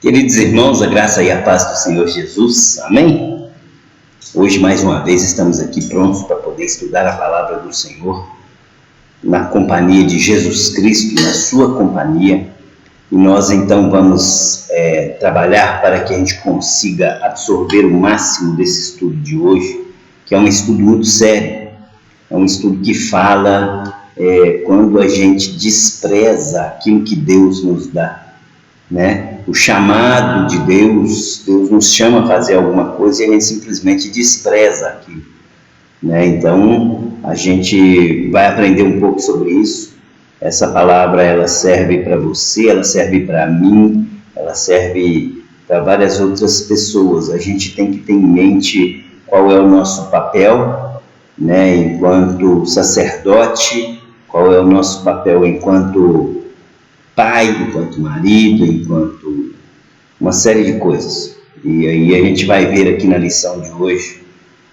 Queridos irmãos, a graça e a paz do Senhor Jesus, amém? Hoje, mais uma vez, estamos aqui prontos para poder estudar a palavra do Senhor, na companhia de Jesus Cristo, na sua companhia, e nós então vamos trabalhar para que a gente consiga absorver o máximo desse estudo de hoje, que é um estudo muito sério, é um estudo que fala quando a gente despreza aquilo que Deus nos dá. Né? O chamado de Deus nos chama a fazer alguma coisa e a gente simplesmente despreza aquilo. Né? Então, a gente vai aprender um pouco sobre isso. Essa palavra, ela serve para você, ela serve para mim, ela serve para várias outras pessoas. A gente tem que ter em mente qual é o nosso papel, né? Enquanto sacerdote, qual é o nosso papel enquanto pai, enquanto marido, enquanto uma série de coisas. E aí a gente vai ver aqui na lição de hoje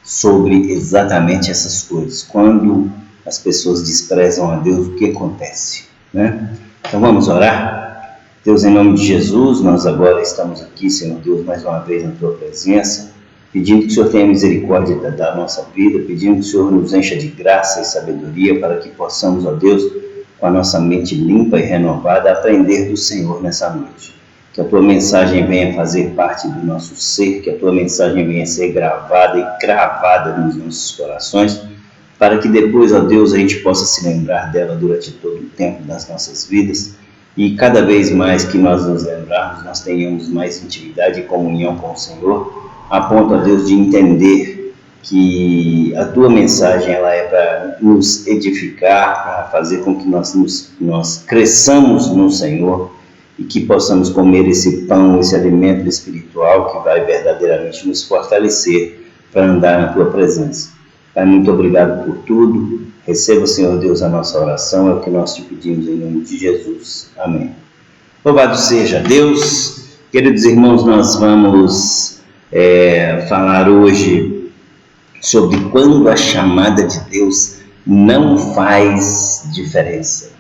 sobre exatamente essas coisas. Quando as pessoas desprezam a Deus, o que acontece? Né? Então vamos orar. Deus, em nome de Jesus, nós agora estamos aqui, Senhor Deus, mais uma vez na Tua presença, pedindo que o Senhor tenha misericórdia da nossa vida, pedindo que o Senhor nos encha de graça e sabedoria para que possamos, ó Deus, com a nossa mente limpa e renovada, aprender do Senhor nessa noite. Que a Tua mensagem venha fazer parte do nosso ser, que a Tua mensagem venha ser gravada e cravada nos nossos corações, para que depois, ó Deus, a gente possa se lembrar dela durante todo o tempo das nossas vidas, e cada vez mais que nós nos lembrarmos, nós tenhamos mais intimidade e comunhão com o Senhor, a ponto, ó Deus, de entender que a Tua mensagem ela é para nos edificar, para fazer com que nós cresçamos no Senhor e que possamos comer esse pão, esse alimento espiritual que vai verdadeiramente nos fortalecer para andar na Tua presença. Pai, muito obrigado por tudo. Receba, Senhor Deus, a nossa oração, é o que nós te pedimos em nome de Jesus. Amém. Louvado seja Deus. Queridos irmãos, nós vamos falar hoje sobre quando a chamada de Deus não faz diferença.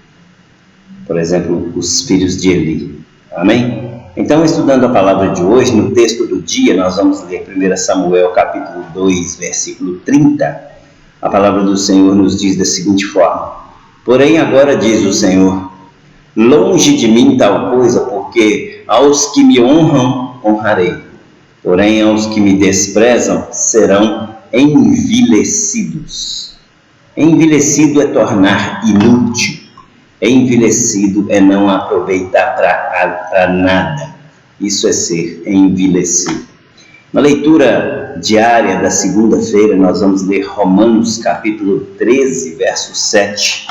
Por exemplo, os filhos de Eli. Amém? Então, estudando a palavra de hoje, no texto do dia, nós vamos ler 1 Samuel capítulo 2, versículo 30. A palavra do Senhor nos diz da seguinte forma: porém agora diz o Senhor, longe de mim tal coisa, porque aos que me honram, honrarei. Porém, aos que me desprezam, serão envilecidos. Envelhecido é tornar inútil. Envelhecido é não aproveitar para nada. Isso é ser envelhecido. Na leitura diária da segunda-feira, nós vamos ler Romanos capítulo 13, verso 7.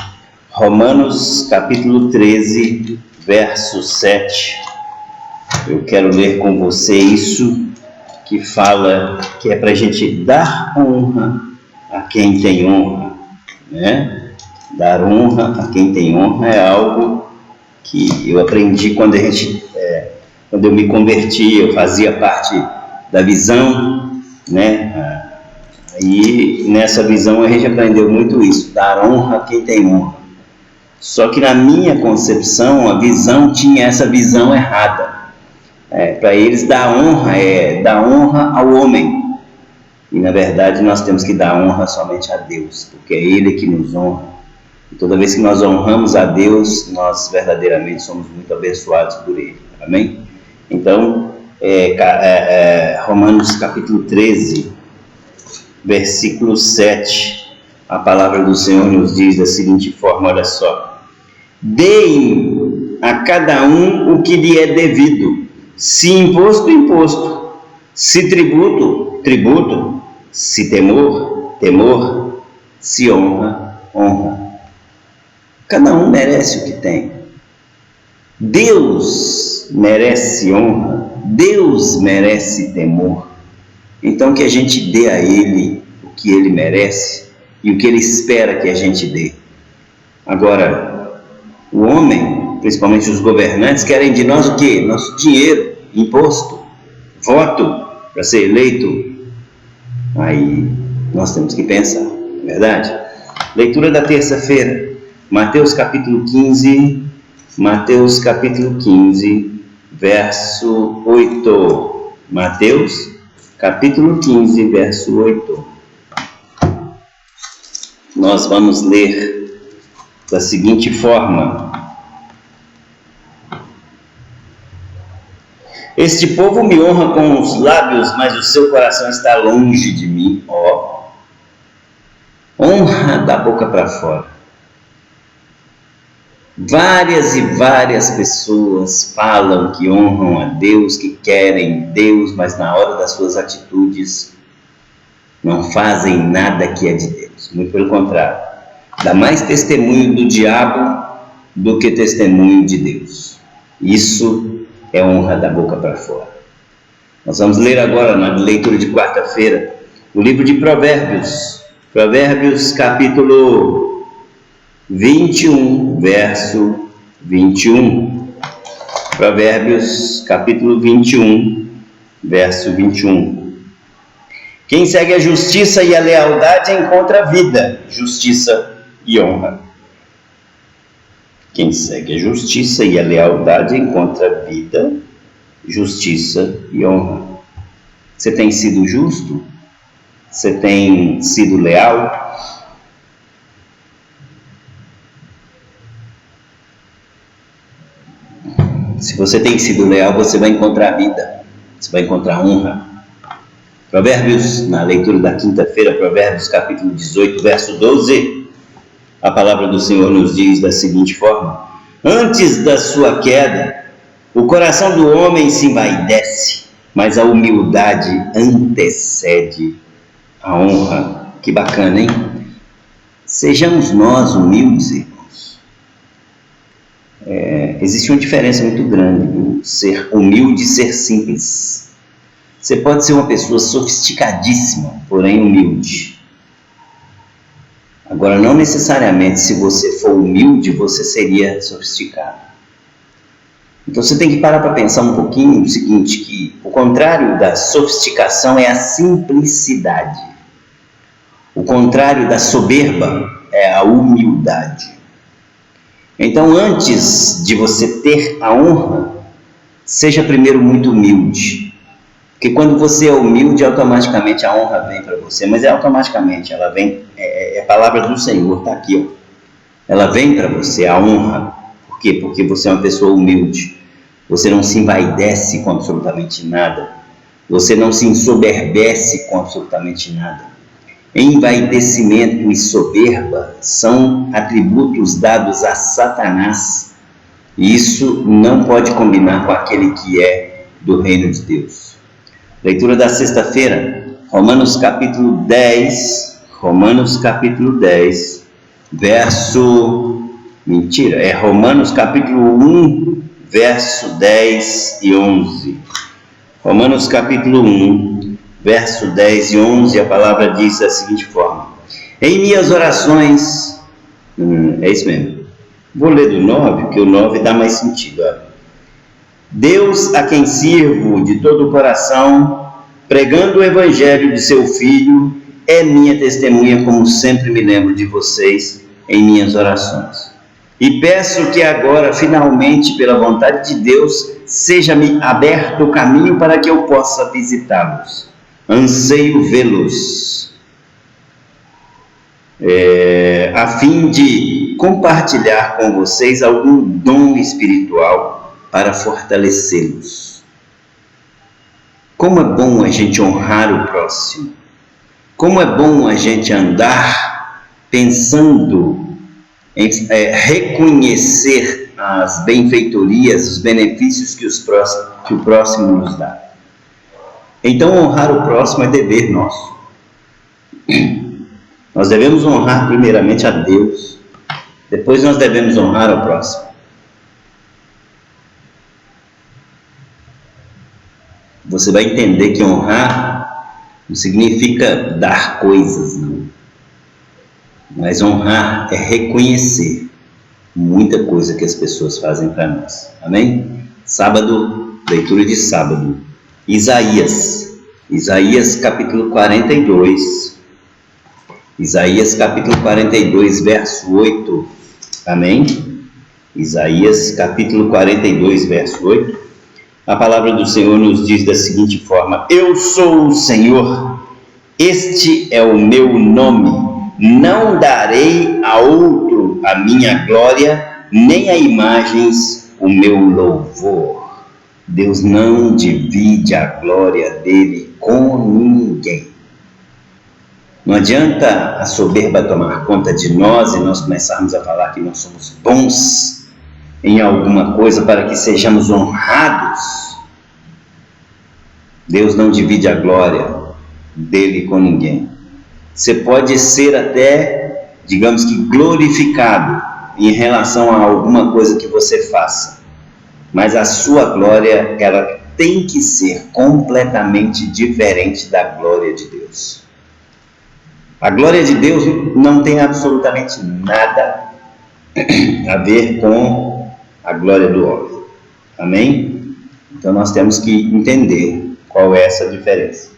Romanos capítulo 13, verso 7. Eu quero ler com você isso, que fala que é para a gente dar honra a quem tem honra, né? Dar honra a quem tem honra é algo que eu aprendi quando eu me converti, eu fazia parte da visão, né? E nessa visão a gente aprendeu muito isso, dar honra a quem tem honra. Só que na minha concepção, a visão tinha essa visão errada. Para eles dar honra é dar honra ao homem, e na verdade nós temos que dar honra somente a Deus, porque é Ele que nos honra, e toda vez que nós honramos a Deus, nós verdadeiramente somos muito abençoados por Ele, amém? Então, Romanos capítulo 13, versículo 7, a palavra do Senhor nos diz da seguinte forma, olha só: deem a cada um o que lhe é devido, se imposto, imposto, se tributo, tributo, se temor, temor, se honra, honra. Cada um merece o que tem. Deus merece honra, Deus merece temor. Então que a gente dê a Ele o que Ele merece e o que Ele espera que a gente dê. Agora, o homem, principalmente os governantes, querem de nós o quê? Nosso dinheiro, imposto, voto para ser eleito. Aí nós temos que pensar, não é verdade? Leitura da terça-feira, Mateus capítulo 15, verso 8. Mateus, capítulo 15, verso 8. Nós vamos ler da seguinte forma: Este povo me honra com os lábios, mas o seu coração está longe de mim. Honra da boca para fora. Várias e várias pessoas falam que honram a Deus, que querem Deus, mas na hora das suas atitudes não fazem nada que é de Deus. Muito pelo contrário, dá mais testemunho do diabo do que testemunho de Deus. Isso é honra da boca para fora. Nós vamos ler agora, na leitura de quarta-feira, o livro de Provérbios. Provérbios, capítulo 21, verso 21. Provérbios, capítulo 21, verso 21. Quem segue a justiça e a lealdade encontra vida, justiça e honra. Quem segue a justiça e a lealdade encontra vida, justiça e honra. Você tem sido justo? Você tem sido leal? Se você tem sido leal, você vai encontrar vida, você vai encontrar honra. Provérbios, na leitura da quinta-feira, Provérbios capítulo 18, verso 12, a palavra do Senhor nos diz da seguinte forma: antes da sua queda, o coração do homem se envaidece, mas a humildade antecede a honra. Que bacana, hein? Sejamos nós humildes, irmãos. Existe uma diferença muito grande do ser humilde e ser simples. Você pode ser uma pessoa sofisticadíssima, porém humilde. Agora, não necessariamente se você for humilde, você seria sofisticado. Então você tem que parar para pensar um pouquinho o seguinte, que o contrário da sofisticação é a simplicidade. O contrário da soberba é a humildade. Então, antes de você ter a honra, seja primeiro muito humilde. Porque quando você é humilde, automaticamente a honra vem para você. Mas automaticamente, ela vem, é a palavra do Senhor, está aqui. Ó. Ela vem para você, a honra. Por quê? Porque você é uma pessoa humilde. Você não se envaidece com absolutamente nada. Você não se ensoberbece com absolutamente nada. Envaidecimento e soberba são atributos dados a Satanás. E isso não pode combinar com aquele que é do reino de Deus. Leitura da sexta-feira, Romanos capítulo 10, Romanos capítulo 1, verso 10 e 11. Romanos capítulo 1, verso 10 e 11, a palavra diz da seguinte forma: em minhas orações, é isso mesmo, vou ler do 9, porque o 9 dá mais sentido, ó. Deus, a quem sirvo de todo o coração, pregando o evangelho de seu Filho, é minha testemunha, como sempre me lembro de vocês em minhas orações. E peço que agora, finalmente, pela vontade de Deus, seja-me aberto o caminho para que eu possa visitá-los. Anseio vê-los, a fim de compartilhar com vocês algum dom espiritual para fortalecê-los. Como é bom a gente honrar o próximo. Como é bom a gente andar pensando em reconhecer as benfeitorias, os benefícios que o próximo nos dá. Então, honrar o próximo é dever nosso. Nós devemos honrar primeiramente a Deus, depois nós devemos honrar ao próximo. Você vai entender que honrar não significa dar coisas, não. Mas honrar é reconhecer muita coisa que as pessoas fazem para nós. Amém? Sábado, leitura de sábado. Isaías capítulo 42. Isaías capítulo 42, verso 8. Amém? Isaías capítulo 42, verso 8. A palavra do Senhor nos diz da seguinte forma: eu sou o Senhor, este é o meu nome, não darei a outro a minha glória, nem a imagens o meu louvor. Deus não divide a glória dele com ninguém. Não adianta a soberba tomar conta de nós e nós começarmos a falar que nós somos bons em alguma coisa para que sejamos honrados. Deus não divide a glória dele com ninguém. Você pode ser até, digamos que, glorificado em relação a alguma coisa que você faça, mas a sua glória, ela tem que ser completamente diferente da glória de Deus. A glória de Deus não tem absolutamente nada a ver com a glória do homem. Amém? Então nós temos que entender qual é essa diferença.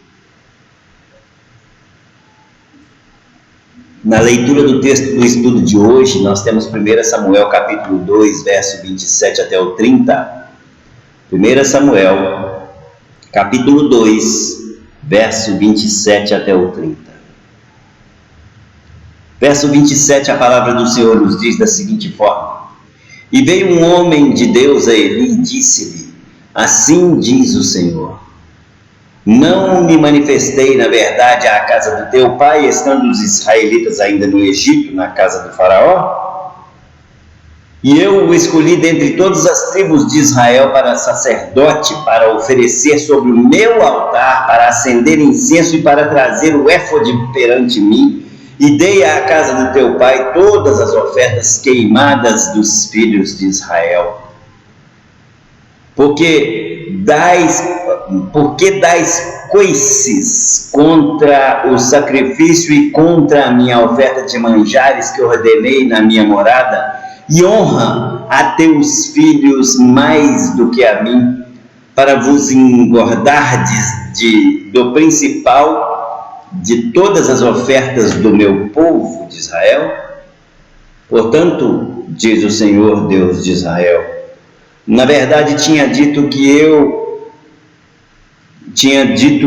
Na leitura do texto do estudo de hoje, nós temos 1 Samuel capítulo 2, verso 27 até o 30. 1 Samuel capítulo 2, verso 27 até o 30. Verso 27, a palavra do Senhor nos diz da seguinte forma: e veio um homem de Deus a Eli e disse-lhe: assim diz o Senhor, não me manifestei na verdade à casa do teu pai, estando os israelitas ainda no Egito, na casa do faraó? E eu o escolhi dentre todas as tribos de Israel para sacerdote, para oferecer sobre o meu altar, para acender incenso e para trazer o éfode perante mim. E dei à casa do teu pai todas as ofertas queimadas dos filhos de Israel. Porque dais coices contra o sacrifício e contra a minha oferta de manjares que ordenei na minha morada, e honra a teus filhos mais do que a mim, para vos engordardes do principal de todas as ofertas do meu povo de Israel? Portanto, diz o Senhor Deus de Israel, na verdade tinha dito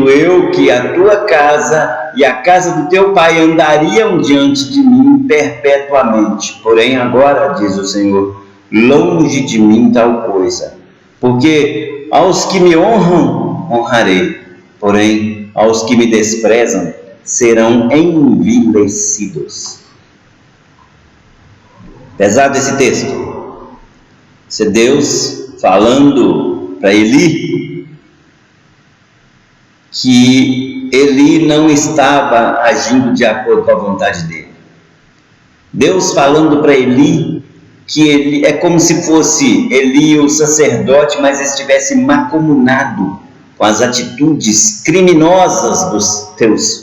eu que a tua casa e a casa do teu pai andariam diante de mim perpetuamente. Porém agora, diz o Senhor, longe de mim tal coisa, porque aos que me honram, honrarei, porém aos que me desprezam, serão envilecidos. Pesado esse texto. Isso é Deus falando para Eli que Eli não estava agindo de acordo com a vontade dele. Deus falando para Eli que ele é como se fosse Eli o sacerdote, mas estivesse macumunado com as atitudes criminosas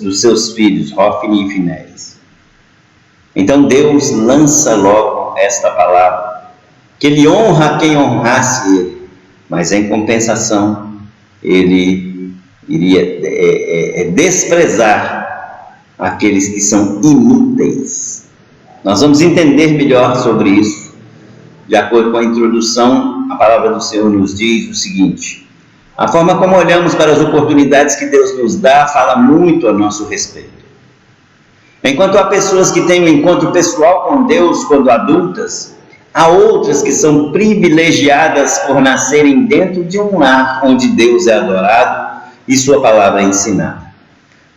dos seus filhos, Hofni e Finéias. Então Deus lança logo esta palavra, que ele honra quem honrasse ele, mas em compensação ele iria desprezar aqueles que são inúteis. Nós vamos entender melhor sobre isso. De acordo com a introdução, a palavra do Senhor nos diz o seguinte: a forma como olhamos para as oportunidades que Deus nos dá fala muito a nosso respeito. Enquanto há pessoas que têm um encontro pessoal com Deus quando adultas, há outras que são privilegiadas por nascerem dentro de um lar onde Deus é adorado e sua palavra é ensinada.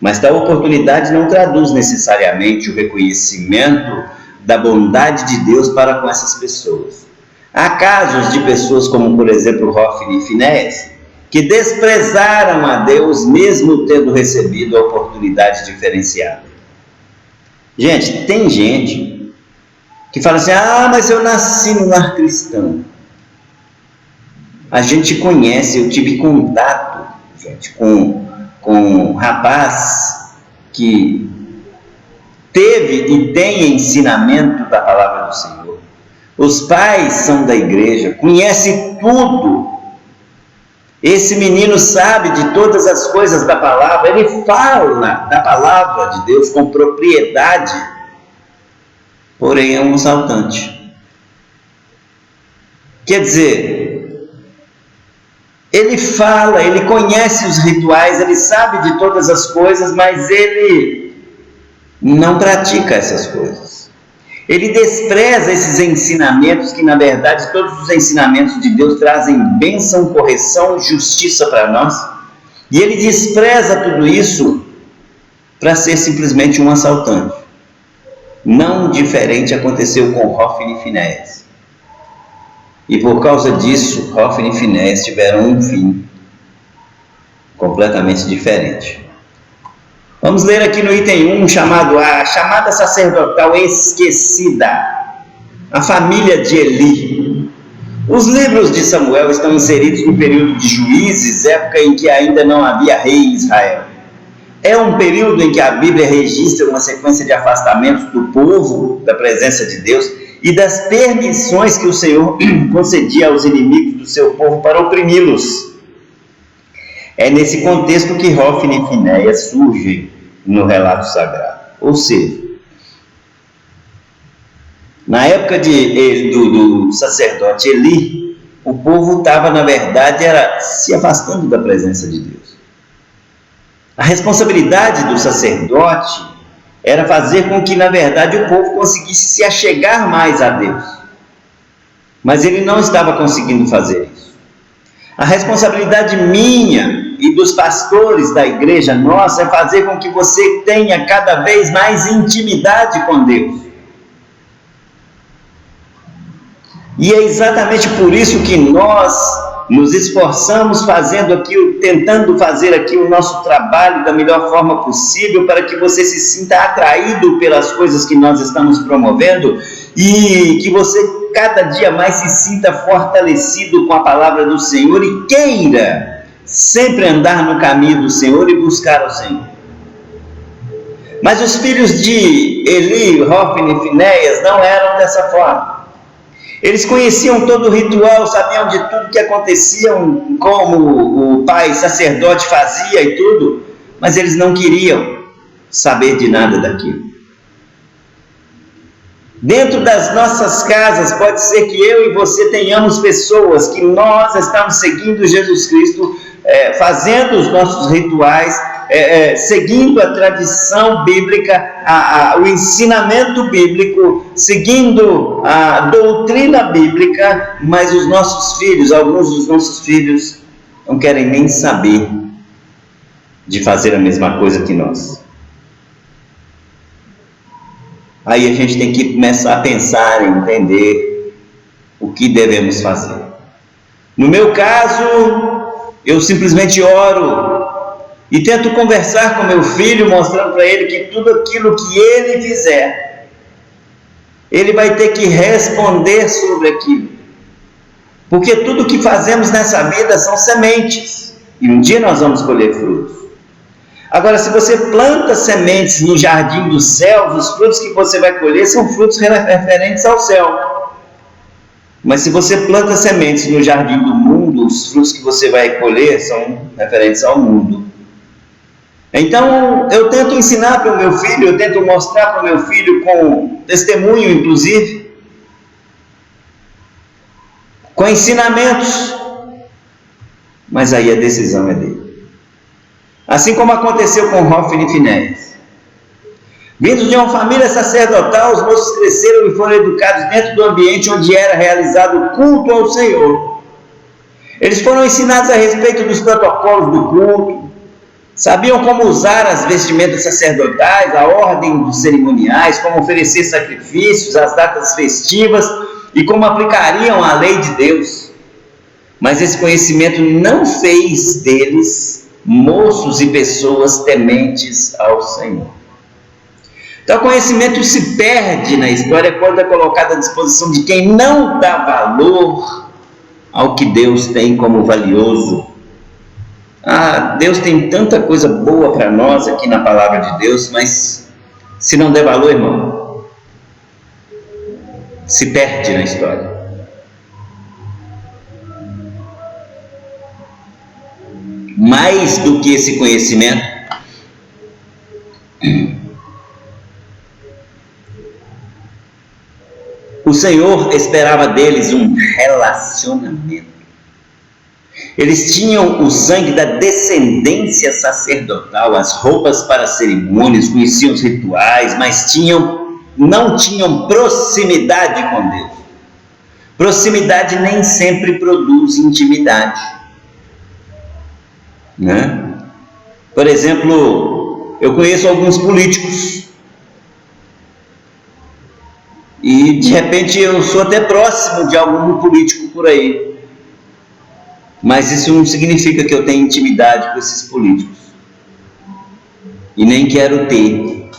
Mas tal oportunidade não traduz necessariamente o reconhecimento da bondade de Deus para com essas pessoas. Há casos de pessoas como, por exemplo, Hofni e Finéias, que desprezaram a Deus mesmo tendo recebido a oportunidade diferenciada. Gente, tem gente que fala assim: mas eu nasci no lar cristão. A gente conhece, eu tive contato, gente, com um rapaz que teve e tem ensinamento da palavra do Senhor. Os pais são da igreja, conhece tudo. Esse menino sabe de todas as coisas da palavra, ele fala da palavra de Deus com propriedade, porém é um assaltante. Quer dizer, Ele fala, ele conhece os rituais, ele sabe de todas as coisas, mas ele não pratica essas coisas. Ele despreza esses ensinamentos que, na verdade, todos os ensinamentos de Deus trazem bênção, correção, justiça para nós. E ele despreza tudo isso para ser simplesmente um assaltante. Não diferente aconteceu com Hofni e Finéias. E por causa disso, Hofni e Finéias tiveram um fim completamente diferente. Vamos ler aqui no item 1, chamado a chamada sacerdotal esquecida, a família de Eli. Os livros de Samuel estão inseridos no período de Juízes, época em que ainda não havia rei em Israel. É um período em que a Bíblia registra uma sequência de afastamentos do povo da presença de Deus e das permissões que o Senhor concedia aos inimigos do seu povo para oprimi-los. É nesse contexto que Hofni e Finéias surgem no relato sagrado. Ou seja, na época do sacerdote Eli, o povo estava, na verdade, se afastando da presença de Deus. A responsabilidade do sacerdote era fazer com que, na verdade, o povo conseguisse se achegar mais a Deus. Mas ele não estava conseguindo fazer isso. A responsabilidade minha e dos pastores da igreja nossa é fazer com que você tenha cada vez mais intimidade com Deus. E é exatamente por isso que nós nos esforçamos tentando fazer aqui o nosso trabalho da melhor forma possível para que você se sinta atraído pelas coisas que nós estamos promovendo e que você cada dia mais se sinta fortalecido com a palavra do Senhor e queira sempre andar no caminho do Senhor e buscar o Senhor. Mas os filhos de Eli, Hofni e Finéias não eram dessa forma. Eles conheciam todo o ritual, sabiam de tudo que acontecia, como o pai sacerdote fazia e tudo, mas eles não queriam saber de nada daquilo. Dentro das nossas casas, pode ser que eu e você tenhamos pessoas que nós estamos seguindo Jesus Cristo, fazendo os nossos rituais, seguindo a tradição bíblica, o ensinamento bíblico, seguindo a doutrina bíblica, mas os nossos filhos, alguns dos nossos filhos, não querem nem saber de fazer a mesma coisa que nós. Aí a gente tem que começar a pensar e entender o que devemos fazer. No meu caso, eu simplesmente oro e tento conversar com meu filho, mostrando para ele que tudo aquilo que ele fizer, ele vai ter que responder sobre aquilo. Porque tudo que fazemos nessa vida são sementes, e um dia nós vamos colher frutos. Agora, se você planta sementes no jardim dos céus, os frutos que você vai colher são frutos referentes ao céu. Mas se você planta sementes no jardim do mundo, os frutos que você vai colher são referentes ao mundo. Então, eu tento ensinar para o meu filho, eu tento mostrar para o meu filho com testemunho, inclusive, com ensinamentos, mas aí a decisão é dele. Assim como aconteceu com Hofni e Finéias. Vindos de uma família sacerdotal, os moços cresceram e foram educados dentro do ambiente onde era realizado o culto ao Senhor. Eles foram ensinados a respeito dos protocolos do culto, sabiam como usar as vestimentas sacerdotais, a ordem dos cerimoniais, como oferecer sacrifícios, as datas festivas e como aplicariam a lei de Deus. Mas esse conhecimento não fez deles moços e pessoas tementes ao Senhor. Então o conhecimento se perde na história quando é colocado à disposição de quem não dá valor ao que Deus tem como valioso. Deus tem tanta coisa boa para nós aqui na palavra de Deus, mas se não der valor, irmão, se perde na história. Mais do que esse conhecimento, o Senhor esperava deles um relacionamento. Eles tinham o sangue da descendência sacerdotal, as roupas para cerimônias, conheciam os rituais, mas não tinham proximidade com Deus. Proximidade nem sempre produz intimidade, né? Por exemplo, eu conheço alguns políticos e de repente eu sou até próximo de algum político por aí, mas isso não significa que eu tenha intimidade com esses políticos e nem quero ter.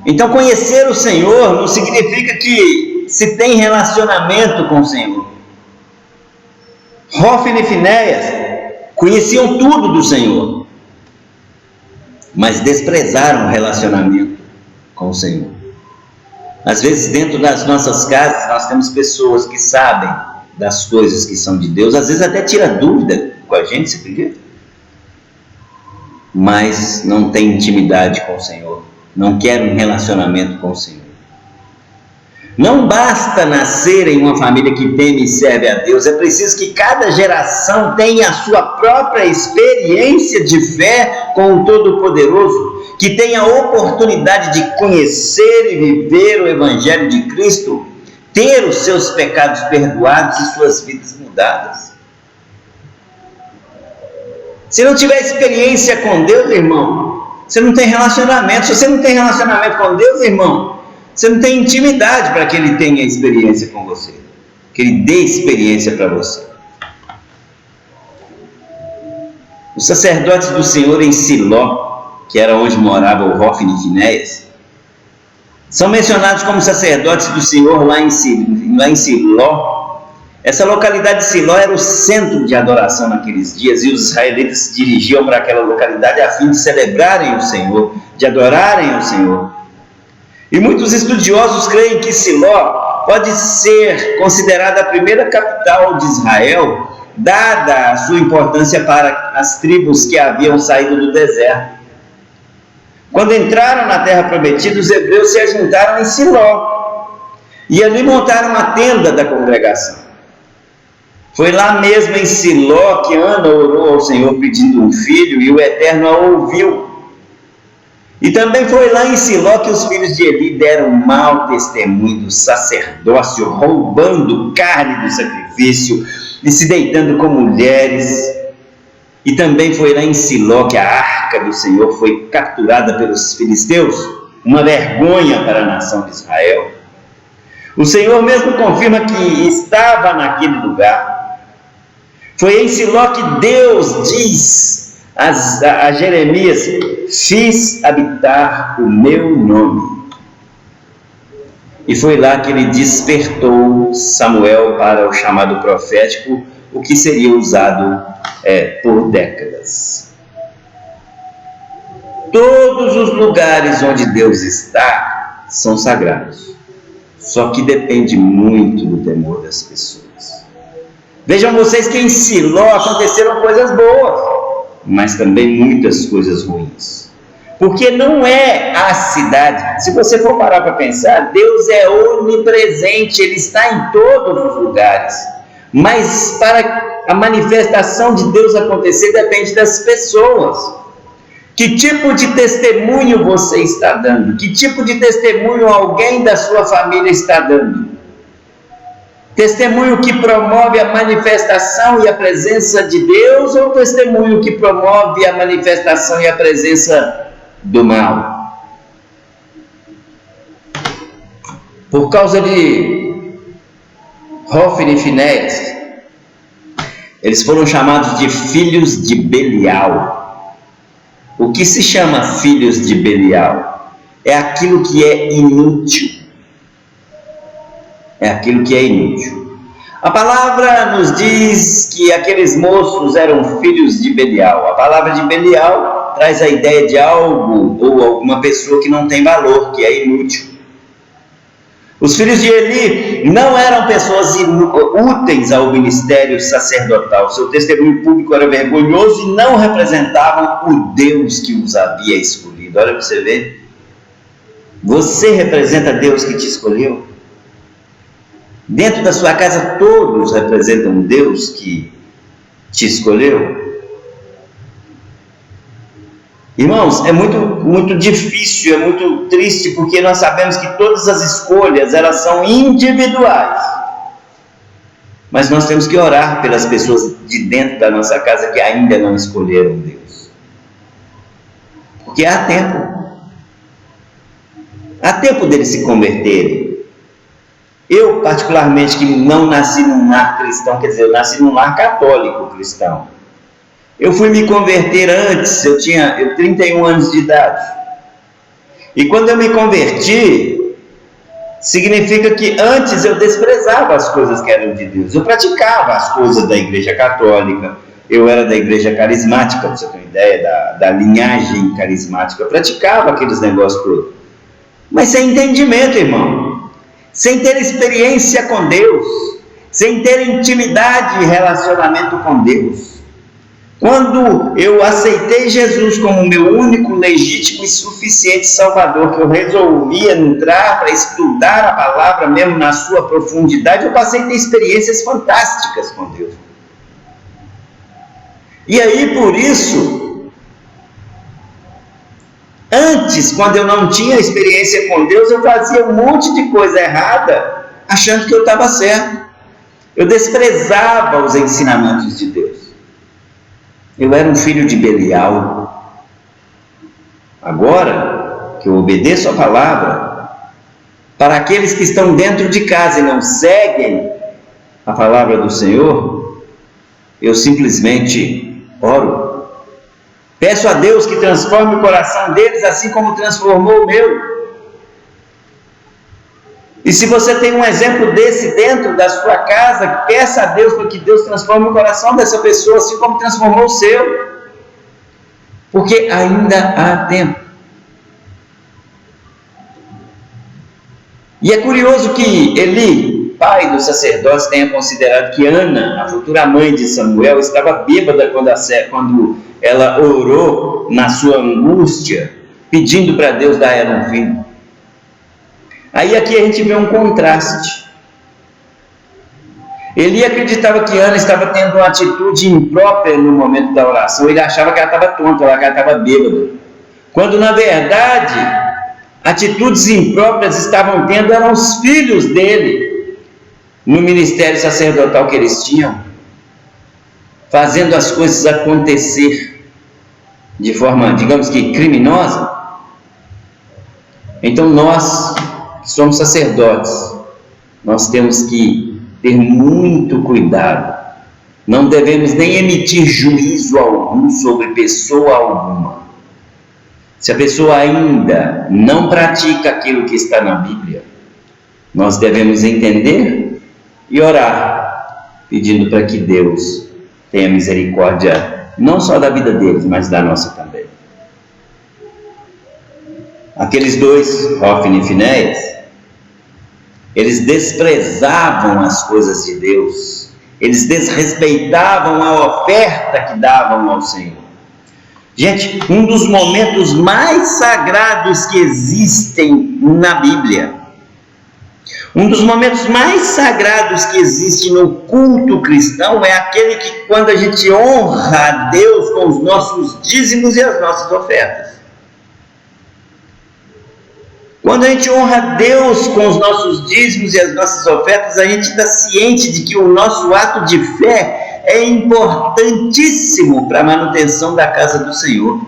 Então, conhecer o Senhor não significa que se tem relacionamento com o Senhor. Hófine e Finéias conheciam tudo do Senhor, mas desprezaram o relacionamento com o Senhor. Às vezes, dentro das nossas casas, nós temos pessoas que sabem das coisas que são de Deus, às vezes até tira dúvida com a gente, você acredita? Mas não tem intimidade com o Senhor, não quer um relacionamento com o Senhor. Não basta nascer em uma família que teme e serve a Deus, é preciso que cada geração tenha a sua própria experiência de fé com o Todo-Poderoso, que tenha a oportunidade de conhecer e viver o Evangelho de Cristo, ter os seus pecados perdoados e suas vidas mudadas. Se não tiver experiência com Deus, irmão, você não tem relacionamento. Se você não tem relacionamento com Deus, irmão, você não tem intimidade para que Ele tenha experiência com você, que Ele dê experiência para você. Os sacerdotes do Senhor em Siló, que era onde morava o Hófine e Finéias, são mencionados como sacerdotes do Senhor lá em Siló. Essa localidade de Siló era o centro de adoração naqueles dias, e os israelitas se dirigiam para aquela localidade a fim de celebrarem o Senhor, de adorarem o Senhor. E muitos estudiosos creem que Siló pode ser considerada a primeira capital de Israel, dada a sua importância para as tribos que haviam saído do deserto. Quando entraram na terra prometida, os hebreus se ajuntaram em Siló e ali montaram a tenda da congregação. Foi lá mesmo em Siló que Ana orou ao Senhor pedindo um filho, e o Eterno a ouviu. E também foi lá em Siló que os filhos de Eli deram mau testemunho do sacerdócio, roubando carne do sacrifício e se deitando com mulheres. E também foi lá em Siló que a arca do Senhor foi capturada pelos filisteus, uma vergonha para a nação de Israel. O Senhor mesmo confirma que estava naquele lugar. Foi em Siló que Deus diz a Jeremias: fiz habitar o meu nome. E foi lá que ele despertou Samuel para o chamado profético, o que seria usado por décadas. Todos os lugares onde Deus está são sagrados, só que depende muito do temor das pessoas. Vejam vocês que em Siló aconteceram coisas boas, mas também muitas coisas ruins. Porque não é a cidade. Se você for parar para pensar, Deus é onipresente, Ele está em todos os lugares. Mas para a manifestação de Deus acontecer, depende das pessoas. Que tipo de testemunho você está dando? Que tipo de testemunho alguém da sua família está dando? Testemunho que promove a manifestação e a presença de Deus, ou testemunho que promove a manifestação e a presença do mal? Por causa de Hófine e Finéias, eles foram chamados de filhos de Belial. O que se chama filhos de Belial? É aquilo que é inútil. É aquilo que é inútil. A palavra nos diz que aqueles moços eram filhos de Belial. A palavra de Belial traz a ideia de algo ou alguma pessoa que não tem valor, que é inútil. Os filhos de Eli não eram pessoas úteis ao ministério sacerdotal. Seu testemunho público era vergonhoso e não representavam o Deus que os havia escolhido. Olha para você ver. Você representa Deus que te escolheu? Dentro da sua casa todos representam um Deus que te escolheu? Irmãos, é muito difícil, é muito triste, porque nós sabemos que todas as escolhas, elas são individuais. Mas nós temos que orar pelas pessoas de dentro da nossa casa que ainda não escolheram Deus. Porque há tempo. Há tempo deles se converterem. Eu, particularmente, que não nasci num lar cristão, quer dizer, eu nasci num lar católico cristão. Eu fui me converter antes, eu tinha 31 anos de idade. E quando eu me converti, significa que antes eu desprezava as coisas que eram de Deus. Eu praticava as coisas da igreja católica. Eu era da igreja carismática, para você ter uma ideia da linhagem carismática. Eu praticava aqueles negócios todos. Mas sem entendimento, irmão. Sem ter experiência com Deus. Sem ter intimidade e relacionamento com Deus. Quando eu aceitei Jesus como meu único, legítimo e suficiente Salvador, que eu resolvi entrar para estudar a palavra mesmo na sua profundidade, eu passei a ter experiências fantásticas com Deus. E aí, por isso, antes, quando eu não tinha experiência com Deus, eu fazia um monte de coisa errada, achando que eu estava certo. Eu desprezava os ensinamentos de Deus. Eu era um filho de Belial. Agora que eu obedeço a palavra, para aqueles que estão dentro de casa e não seguem a palavra do Senhor, eu simplesmente oro. Peço a Deus que transforme o coração deles assim como transformou o meu. E se você tem um exemplo desse dentro da sua casa, peça a Deus para que Deus transforme o coração dessa pessoa, assim como transformou o seu. Porque ainda há tempo. E é curioso que Eli, pai dos sacerdotes, tenha considerado que Ana, a futura mãe de Samuel, estava bêbada quando ela orou na sua angústia, pedindo para Deus dar a ela um filho. Aí aqui a gente vê um contraste. Eli acreditava que Ana estava tendo uma atitude imprópria no momento da oração. Ele achava que ela estava tonta, que ela estava bêbada. Quando na verdade, atitudes impróprias estavam tendo eram os filhos dele, no ministério sacerdotal que eles tinham, fazendo as coisas acontecer de forma, digamos que criminosa. Então nós, que somos sacerdotes, nós temos que ter muito cuidado. Não devemos nem emitir juízo algum sobre pessoa alguma. Se a pessoa ainda não pratica aquilo que está na Bíblia, nós devemos entender e orar, pedindo para que Deus tenha misericórdia, não só da vida deles, mas da nossa também. Aqueles dois, Hofni e Finéias, eles desprezavam as coisas de Deus, eles desrespeitavam a oferta que davam ao Senhor. Gente, um dos momentos mais sagrados que existem na Bíblia, um dos momentos mais sagrados que existe no culto cristão é aquele que quando a gente honra a Deus com os nossos dízimos e as nossas ofertas. Quando a gente honra a Deus com os nossos dízimos e as nossas ofertas, a gente está ciente de que o nosso ato de fé é importantíssimo para a manutenção da casa do Senhor.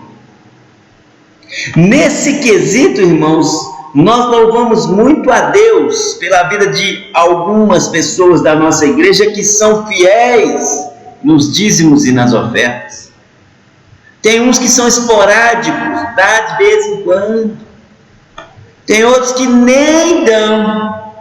Nesse quesito, irmãos, nós louvamos muito a Deus pela vida de algumas pessoas da nossa igreja que são fiéis nos dízimos e nas ofertas. Tem uns que são esporádicos, dá de vez em quando. Tem outros que nem dão.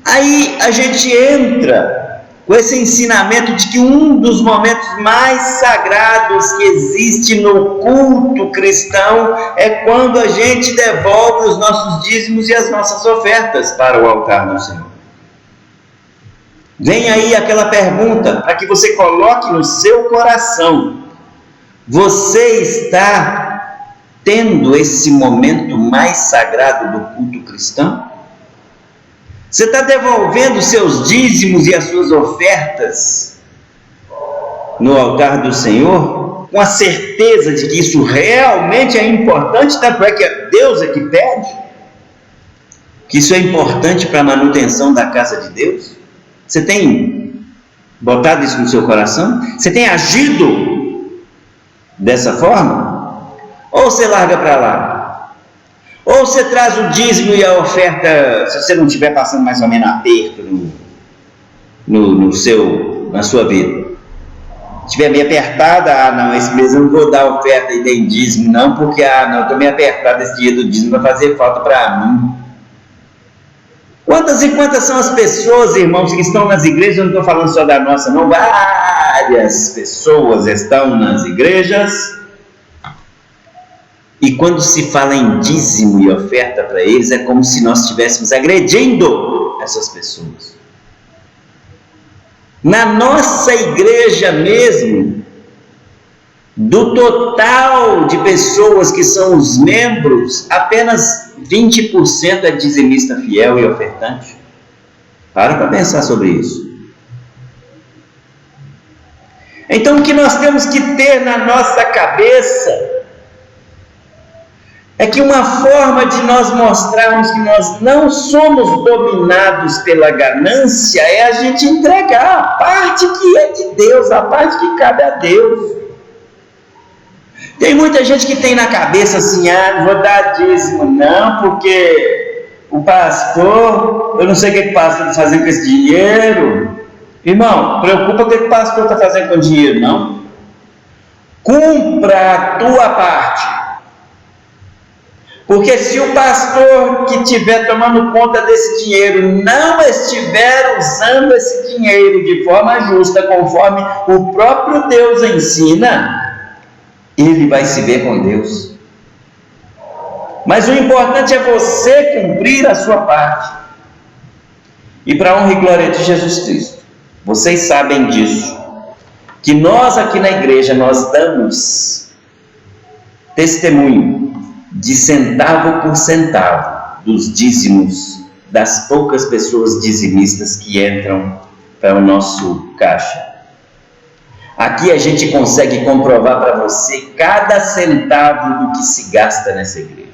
Aí a gente entra com esse ensinamento de que um dos momentos mais sagrados que existe no culto cristão é quando a gente devolve os nossos dízimos e as nossas ofertas para o altar do Senhor. Vem aí aquela pergunta para que você coloque no seu coração: você está tendo esse momento mais sagrado do culto cristão? Você está devolvendo seus dízimos e as suas ofertas no altar do Senhor, com a certeza de que isso realmente é importante, tanto é que Deus é que pede, que isso é importante para a manutenção da casa de Deus? Você tem botado isso no seu coração? Você tem agido dessa forma? Ou você larga para lá? Ou você traz o dízimo e a oferta, se você não estiver passando mais ou menos aperto na sua vida? Se estiver meio apertada, não, esse mês eu não vou dar oferta e tem dízimo, não, porque, não, estou meio apertado, esse dinheiro do dízimo vai fazer falta para mim. Quantas e quantas são as pessoas, irmãos, que estão nas igrejas? Eu não estou falando só da nossa, não. Várias pessoas estão nas igrejas. E quando se fala em dízimo e oferta para eles, é como se nós estivéssemos agredindo essas pessoas. Na nossa igreja mesmo, do total de pessoas que são os membros, apenas 20% é dizimista fiel e ofertante. Para pensar sobre isso. Então, o que nós temos que ter na nossa cabeça é que uma forma de nós mostrarmos que nós não somos dominados pela ganância é a gente entregar a parte que é de Deus, a parte que cabe a Deus. Tem muita gente que tem na cabeça assim, não vou dar dízimo não, porque o pastor, eu não sei o que o pastor está fazendo com esse dinheiro. Irmão, preocupa o que o pastor está fazendo com o dinheiro, não. Cumpra a tua parte. Porque se o pastor que estiver tomando conta desse dinheiro não estiver usando esse dinheiro de forma justa, conforme o próprio Deus ensina, ele vai se ver com Deus. Mas o importante é você cumprir a sua parte. E para a honra e glória de Jesus Cristo, vocês sabem disso, que nós aqui na igreja, nós damos testemunho de centavo por centavo dos dízimos das poucas pessoas dizimistas que entram para o nosso caixa. Aqui a gente consegue comprovar para você cada centavo do que se gasta nessa igreja.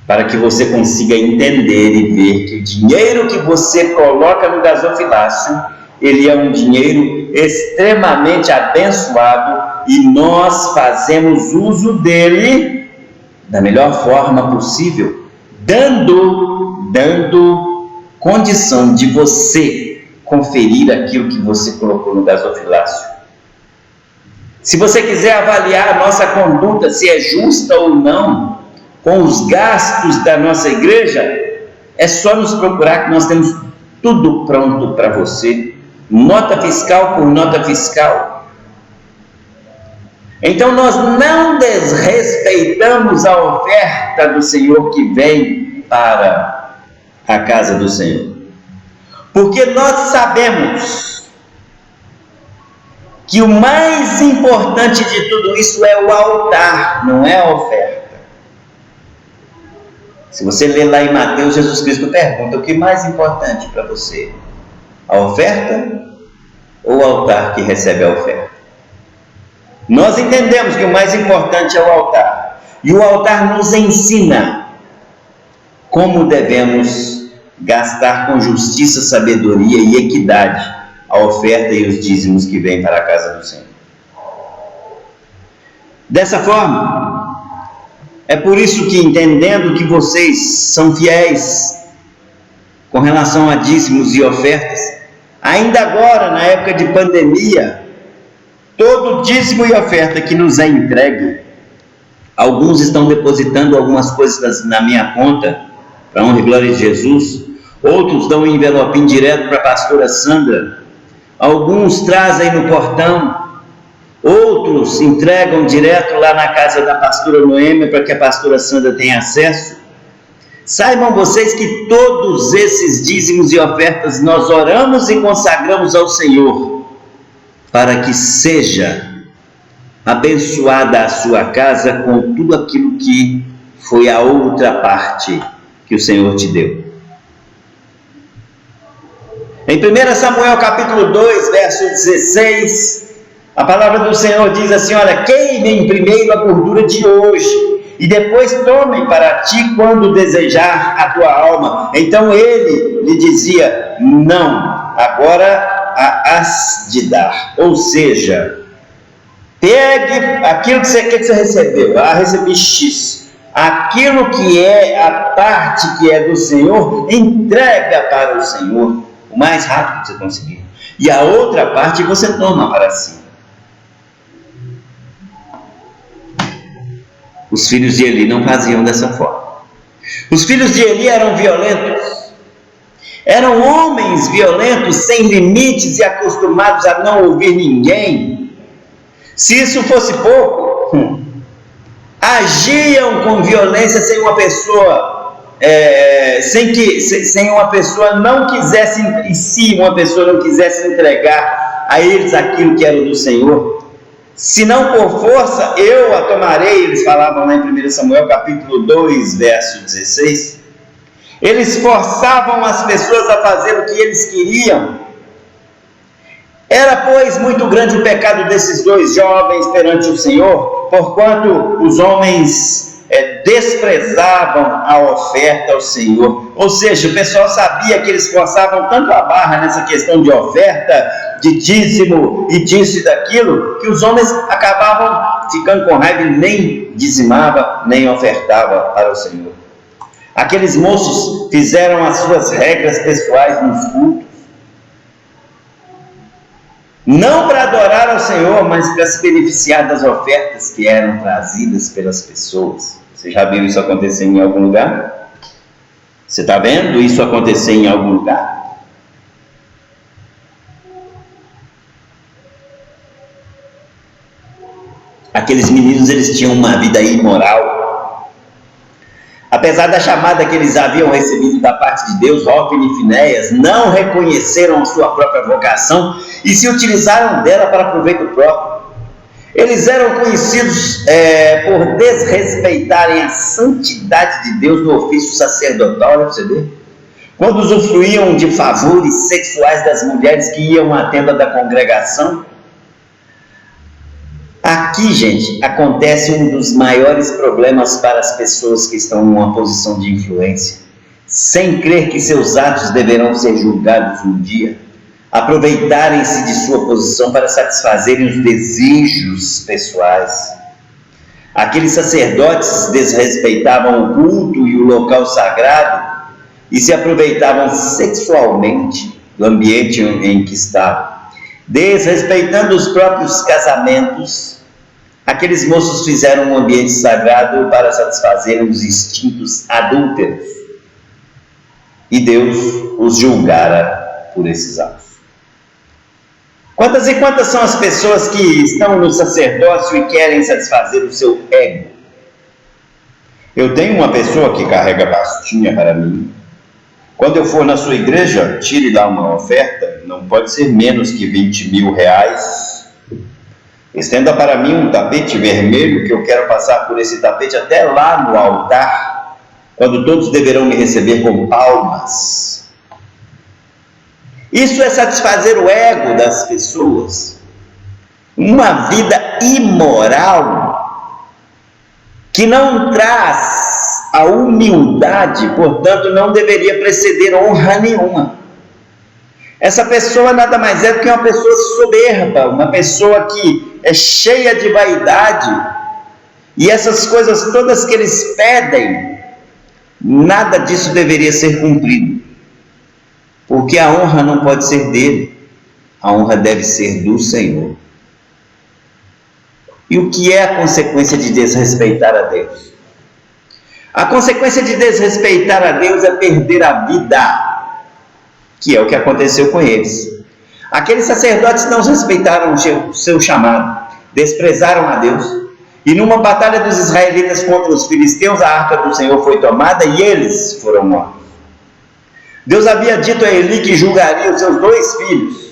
Para que você consiga entender e ver que o dinheiro que você coloca no gasofilácio, ele é um dinheiro extremamente abençoado e nós fazemos uso dele da melhor forma possível, dando condição de você conferir aquilo que você colocou no gasofilácio. Se você quiser avaliar a nossa conduta, se é justa ou não, com os gastos da nossa igreja, é só nos procurar que nós temos tudo pronto para você, nota fiscal por nota fiscal. Então nós não desrespeitamos a oferta do Senhor que vem para a casa do Senhor, porque nós sabemos que o mais importante de tudo isso é o altar, não é a oferta. Se você ler lá em Mateus, Jesus Cristo pergunta: o que é mais importante para você? A oferta ou o altar que recebe a oferta? Nós entendemos que o mais importante é o altar. E o altar nos ensina como devemos gastar com justiça, sabedoria e equidade a oferta e os dízimos que vêm para a casa do Senhor. Dessa forma, é por isso que, entendendo que vocês são fiéis com relação a dízimos e ofertas, ainda agora, na época de pandemia, todo dízimo e oferta que nos é entregue, alguns estão depositando algumas coisas na minha conta, para a honra e glória de Jesus, outros dão um envelopinho direto para a pastora Sandra, alguns trazem no portão, outros entregam direto lá na casa da pastora Noêmia para que a pastora Sandra tenha acesso. Saibam vocês que todos esses dízimos e ofertas nós oramos e consagramos ao Senhor, para que seja abençoada a sua casa com tudo aquilo que foi a outra parte que o Senhor te deu. Em 1 Samuel capítulo 2, verso 16, a palavra do Senhor diz assim: olha, queimem primeiro a gordura de hoje, e depois tomem para ti quando desejar a tua alma. Então ele lhe dizia: não, agora a has de dar. Ou seja, pegue aquilo que você recebeu. Recebi X. Aquilo que é a parte que é do Senhor, entrega para o Senhor o mais rápido que você conseguir. E a outra parte você toma para si. Os filhos de Eli não faziam dessa forma. Os filhos de Eli eram violentos. Eram homens violentos, sem limites e acostumados a não ouvir ninguém. Se isso fosse pouco, agiam com violência sem uma pessoa, sem uma pessoa não quisesse, e se uma pessoa não quisesse entregar a eles aquilo que era do Senhor, se não por força, eu a tomarei, eles falavam lá em 1 Samuel capítulo 2, verso 16, eles forçavam as pessoas a fazer o que eles queriam. Era, pois, muito grande o pecado desses dois jovens perante o Senhor, porquanto os homens desprezavam a oferta ao Senhor. Ou seja, o pessoal sabia que eles forçavam tanto a barra nessa questão de oferta, de dízimo e disso e daquilo, que os homens acabavam ficando com raiva e nem dizimava, nem ofertava para o Senhor. Aqueles moços fizeram as suas regras pessoais nos cultos, não para adorar ao Senhor, mas para se beneficiar das ofertas que eram trazidas pelas pessoas. Você já viu isso acontecer em algum lugar? Você está vendo isso acontecer em algum lugar? Aqueles meninos, eles tinham uma vida imoral. Apesar da chamada que eles haviam recebido da parte de Deus, Hófni e Finéias não reconheceram a sua própria vocação e se utilizaram dela para proveito próprio. Eles eram conhecidos por desrespeitarem a santidade de Deus no ofício sacerdotal, olha para você ver. Quando usufruíam de favores sexuais das mulheres que iam à tenda da congregação. Aqui, gente, acontece um dos maiores problemas para as pessoas que estão em uma posição de influência, sem crer que seus atos deverão ser julgados um dia, aproveitarem-se de sua posição para satisfazerem os desejos pessoais. Aqueles sacerdotes desrespeitavam o culto e o local sagrado e se aproveitavam sexualmente do ambiente em que estavam. Desrespeitando os próprios casamentos, aqueles moços fizeram um ambiente sagrado para satisfazerem os instintos adúlteros. E Deus os julgara por esses atos. Quantas e quantas são as pessoas que estão no sacerdócio e querem satisfazer o seu ego? Eu tenho uma pessoa que carrega pastinha para mim. Quando eu for na sua igreja, tire lá uma oferta, não pode ser menos que 20 mil reais. Estenda para mim um tapete vermelho, que eu quero passar por esse tapete até lá no altar, quando todos deverão me receber com palmas. Isso é satisfazer o ego das pessoas. Uma vida imoral que não traz a humildade, portanto, não deveria preceder honra nenhuma. Essa pessoa nada mais é do que uma pessoa soberba, uma pessoa que é cheia de vaidade, e essas coisas todas que eles pedem, nada disso deveria ser cumprido, porque a honra não pode ser dele, a honra deve ser do Senhor. E o que é a consequência de desrespeitar a Deus? A consequência de desrespeitar a Deus é perder a vida, que é o que aconteceu com eles. Aqueles sacerdotes não respeitaram o seu chamado, desprezaram a Deus, e numa batalha dos israelitas contra os filisteus, a arca do Senhor foi tomada e eles foram mortos. Deus havia dito a Eli que julgaria os seus 2 filhos.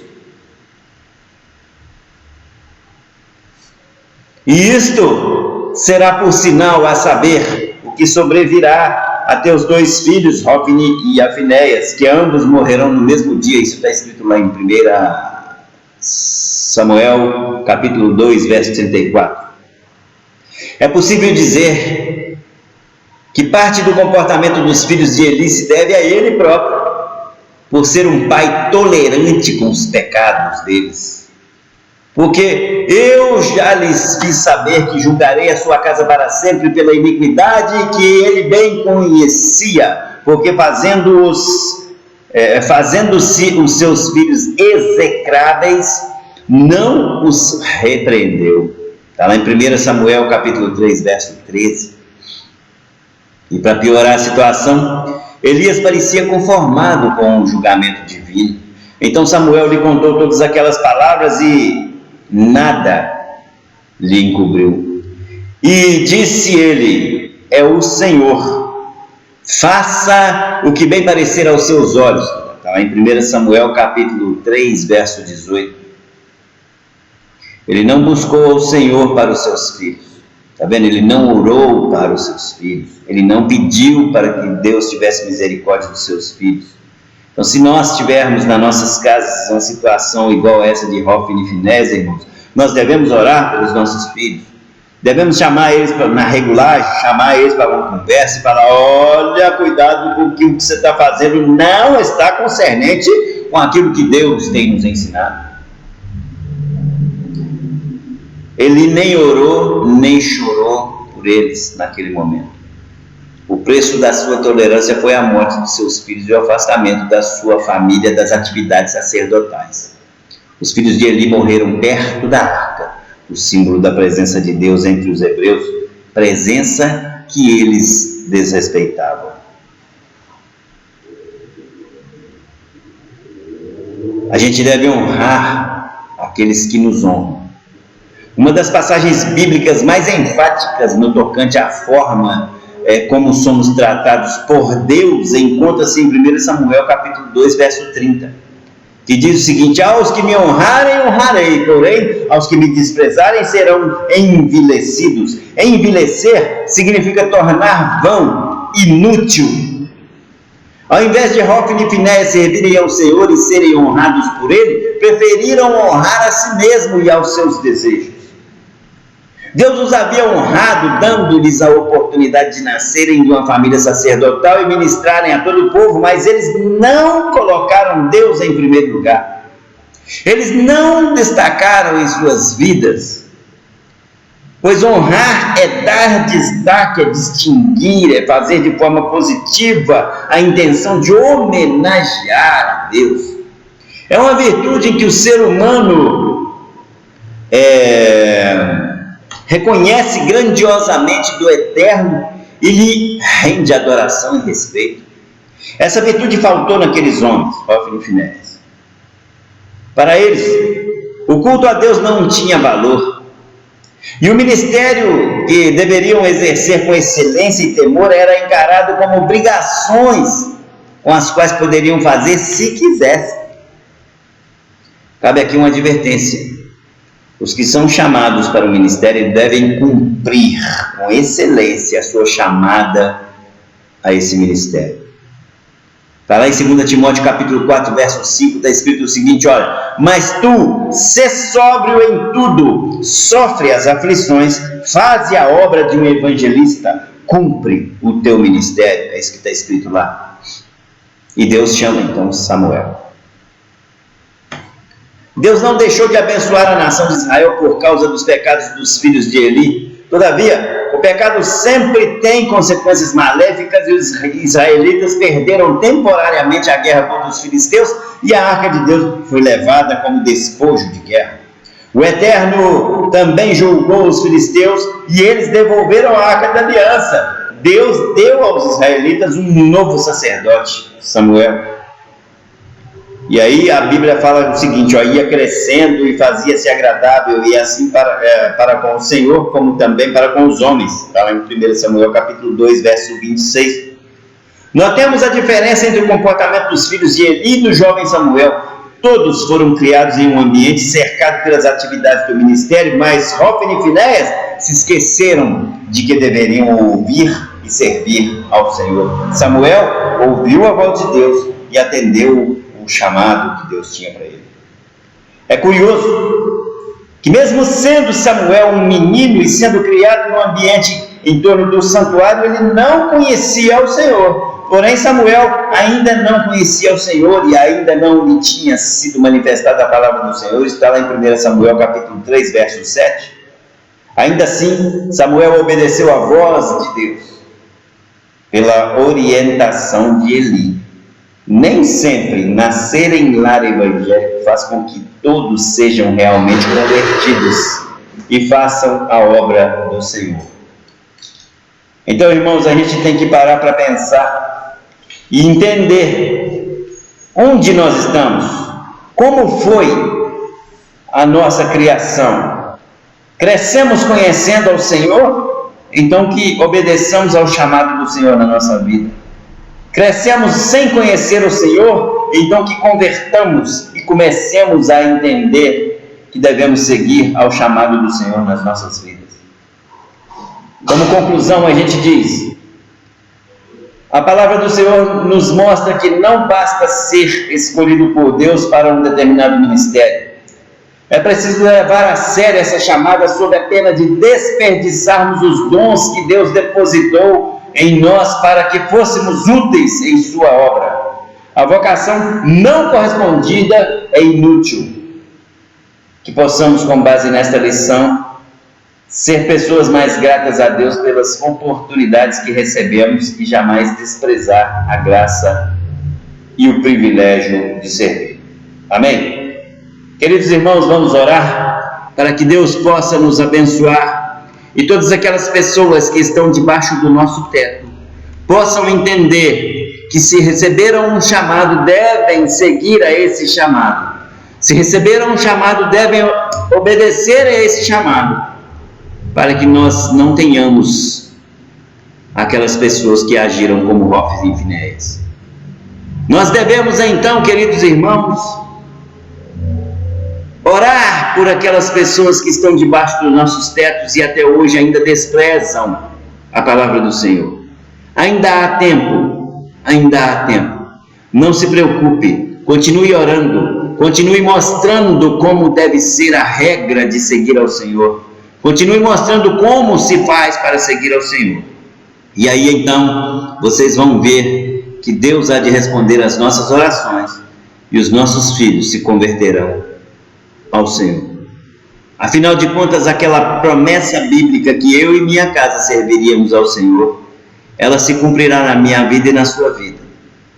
E isto será por sinal, a saber, o que sobrevirá a teus 2 filhos, Hofni e Afinéias, que ambos morrerão no mesmo dia. Isso está escrito lá em 1 Samuel, capítulo 2, verso 34. É possível dizer que parte do comportamento dos filhos de Eli se deve a ele próprio, por ser um pai tolerante com os pecados deles. Porque eu já lhes fiz saber que julgarei a sua casa para sempre pela iniquidade que ele bem conhecia, porque fazendo-se os seus filhos execráveis, não os repreendeu. Está lá em 1 Samuel capítulo 3, verso 13. E para piorar a situação, Elias parecia conformado com o julgamento divino. Então Samuel lhe contou todas aquelas palavras e nada lhe encobriu. E disse ele: é o Senhor, faça o que bem parecer aos seus olhos. Está lá em 1 Samuel capítulo 3, verso 18. Ele não buscou ao Senhor para os seus filhos. Está vendo? Ele não orou para os seus filhos. Ele não pediu para que Deus tivesse misericórdia dos seus filhos. Então, se nós tivermos nas nossas casas uma situação igual essa de Hofni e Finéias, irmãos, nós devemos orar pelos nossos filhos. Devemos chamar eles na regulagem, chamar eles para uma conversa e falar: olha, cuidado com o que você está fazendo, não está concernente com aquilo que Deus tem nos ensinado. Ele nem orou, nem chorou por eles naquele momento. O preço da sua tolerância foi a morte de seus filhos e o afastamento da sua família das atividades sacerdotais. Os filhos de Eli morreram perto da arca, o símbolo da presença de Deus entre os hebreus, presença que eles desrespeitavam. A gente deve honrar aqueles que nos honram. Uma das passagens bíblicas mais enfáticas no tocante à forma como somos tratados por Deus encontra-se em 1 Samuel capítulo 2, verso 30, que diz o seguinte: aos que me honrarem, honrarei, porém aos que me desprezarem serão envilecidos. Envilecer significa tornar vão, inútil. Ao invés de Hofni e Finéias servirem ao Senhor e serem honrados por Ele, preferiram honrar a si mesmo e aos seus desejos. Deus os havia honrado, dando-lhes a oportunidade de nascerem de uma família sacerdotal e ministrarem a todo o povo, mas eles não colocaram Deus em primeiro lugar. Eles não destacaram em suas vidas, pois honrar é dar destaque, é distinguir, é fazer de forma positiva a intenção de homenagear a Deus. É uma virtude em que o ser humano reconhece grandiosamente do Eterno e lhe rende adoração e respeito. Essa virtude faltou naqueles homens, Hofni e Finéias. Para eles, o culto a Deus não tinha valor. E o ministério que deveriam exercer com excelência e temor era encarado como obrigações com as quais poderiam fazer se quisessem. Cabe aqui uma advertência. Os que são chamados para o ministério devem cumprir com excelência a sua chamada a esse ministério. Está lá em 2 Timóteo capítulo 4, verso 5, está escrito o seguinte: olha, mas tu, sê sóbrio em tudo, sofre as aflições, faze a obra de um evangelista, cumpre o teu ministério. É isso que está escrito lá. E Deus chama então Samuel. Deus não deixou de abençoar a nação de Israel por causa dos pecados dos filhos de Eli. Todavia, o pecado sempre tem consequências maléficas e os israelitas perderam temporariamente a guerra contra os filisteus e a arca de Deus foi levada como despojo de guerra. O Eterno também julgou os filisteus e eles devolveram a arca da aliança. Deus deu aos israelitas um novo sacerdote, Samuel. E aí a Bíblia fala o seguinte: ó, ia crescendo e fazia-se agradável, e assim para com o Senhor, como também para com os homens. Está lá em 1 Samuel capítulo 2, verso 26. Notemos a diferença entre o comportamento dos filhos de Eli e do jovem Samuel. Todos foram criados em um ambiente cercado pelas atividades do ministério, mas Hofni e Finéias se esqueceram de que deveriam ouvir e servir ao Senhor. Samuel ouviu a voz de Deus e atendeu o chamado que Deus tinha para ele. É curioso que mesmo sendo Samuel um menino e sendo criado num ambiente em torno do santuário, ele não conhecia o Senhor. Porém, Samuel ainda não conhecia o Senhor e ainda não lhe tinha sido manifestada a palavra do Senhor. Isso está lá em 1 Samuel capítulo 3, verso 7. Ainda assim, Samuel obedeceu à voz de Deus pela orientação de Eli. Nem sempre nascer em lar evangélico faz com que todos sejam realmente convertidos e façam a obra do Senhor. Então, irmãos, a gente tem que parar para pensar e entender onde nós estamos, como foi a nossa criação. Crescemos conhecendo ao Senhor, então que obedeçamos ao chamado do Senhor na nossa vida. Crescemos sem conhecer o Senhor, então que convertamos e comecemos a entender que devemos seguir ao chamado do Senhor nas nossas vidas. Como conclusão, a gente diz: a palavra do Senhor nos mostra que não basta ser escolhido por Deus para um determinado ministério. É preciso levar a sério essa chamada sob a pena de desperdiçarmos os dons que Deus depositou em nós para que fôssemos úteis em sua obra. A vocação não correspondida é inútil. Que possamos, com base nesta lição, ser pessoas mais gratas a Deus pelas oportunidades que recebemos e jamais desprezar a graça e o privilégio de servir. Amém? Queridos irmãos, vamos orar para que Deus possa nos abençoar e todas aquelas pessoas que estão debaixo do nosso teto possam entender que se receberam um chamado, devem seguir a esse chamado. Se receberam um chamado, devem obedecer a esse chamado, para que nós não tenhamos aquelas pessoas que agiram como Hófis e Finéias. Nós devemos então, queridos irmãos, orar por aquelas pessoas que estão debaixo dos nossos tetos e até hoje ainda desprezam a palavra do Senhor. Ainda há tempo, ainda há tempo. Não se preocupe, continue orando, continue mostrando como deve ser a regra de seguir ao Senhor. Continue mostrando como se faz para seguir ao Senhor. E aí então, vocês vão ver que Deus há de responder às nossas orações e os nossos filhos se converterão ao Senhor. Afinal de contas, aquela promessa bíblica que eu e minha casa serviríamos ao Senhor, ela se cumprirá na minha vida e na sua vida.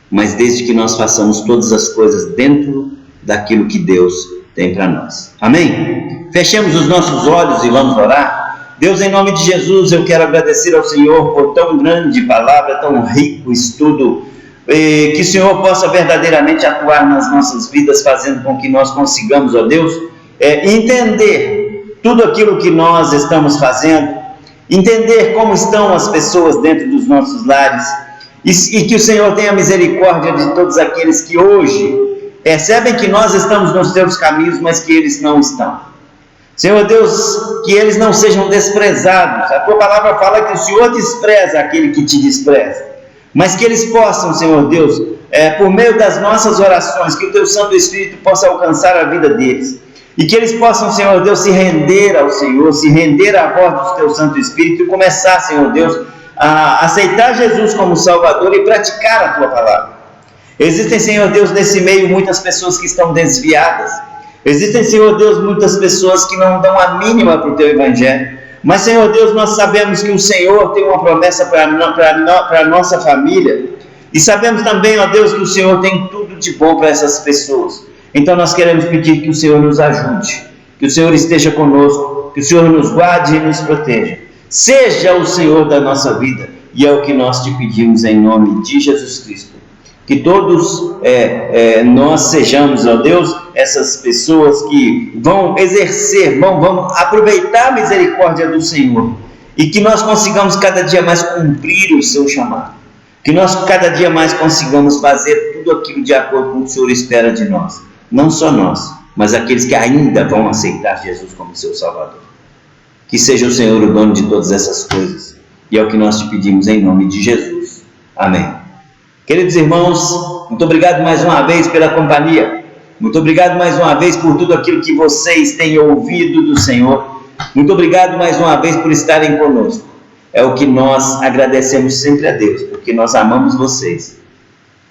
Mas desde que nós façamos todas as coisas dentro daquilo que Deus tem para nós. Amém? Fechemos os nossos olhos e vamos orar. Deus, em nome de Jesus, eu quero agradecer ao Senhor por tão grande palavra, tão rico estudo, que o Senhor possa verdadeiramente atuar nas nossas vidas, fazendo com que nós consigamos, ó Deus, entender tudo aquilo que nós estamos fazendo, entender como estão as pessoas dentro dos nossos lares, e que o Senhor tenha misericórdia de todos aqueles que hoje percebem que nós estamos nos teus caminhos, mas que eles não estão. Senhor Deus, que eles não sejam desprezados. A tua palavra fala que o Senhor despreza aquele que te despreza, mas que eles possam, Senhor Deus, por meio das nossas orações, que o teu Santo Espírito possa alcançar a vida deles, e que eles possam, Senhor Deus, se render ao Senhor, se render à voz do teu Santo Espírito e começar, Senhor Deus, a aceitar Jesus como Salvador e praticar a tua palavra. Existem, Senhor Deus, nesse meio muitas pessoas que estão desviadas. Existem, Senhor Deus, muitas pessoas que não dão a mínima para o teu Evangelho. Mas, Senhor Deus, nós sabemos que o Senhor tem uma promessa para a nossa família. E sabemos também, ó Deus, que o Senhor tem tudo de bom para essas pessoas. Então nós queremos pedir que o Senhor nos ajude, que o Senhor esteja conosco, que o Senhor nos guarde e nos proteja. Seja o Senhor da nossa vida, e é o que nós te pedimos em nome de Jesus Cristo. Que todos nós sejamos, ó Deus, essas pessoas que vão exercer, vão aproveitar a misericórdia do Senhor, e que nós consigamos cada dia mais cumprir o seu chamado, que nós cada dia mais consigamos fazer tudo aquilo de acordo com o que o Senhor espera de nós, não só nós, mas aqueles que ainda vão aceitar Jesus como seu Salvador. Que seja o Senhor o dono de todas essas coisas, E é o que nós te pedimos em nome de Jesus. Amém. Queridos irmãos, muito obrigado mais uma vez pela companhia. Muito obrigado mais uma vez por tudo aquilo que vocês têm ouvido do Senhor. Muito obrigado mais uma vez por estarem conosco. É o que nós agradecemos sempre a Deus, porque nós amamos vocês.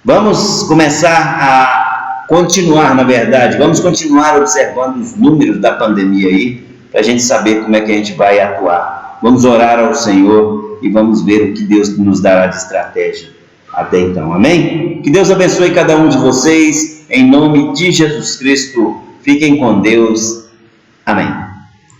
Vamos começar a continuar, na verdade, vamos continuar observando os números da pandemia aí, para a gente saber como é que a gente vai atuar. Vamos orar ao Senhor e vamos ver o que Deus nos dará de estratégia até então. Amém? Que Deus abençoe cada um de vocês, em nome de Jesus Cristo. Fiquem com Deus. Amém.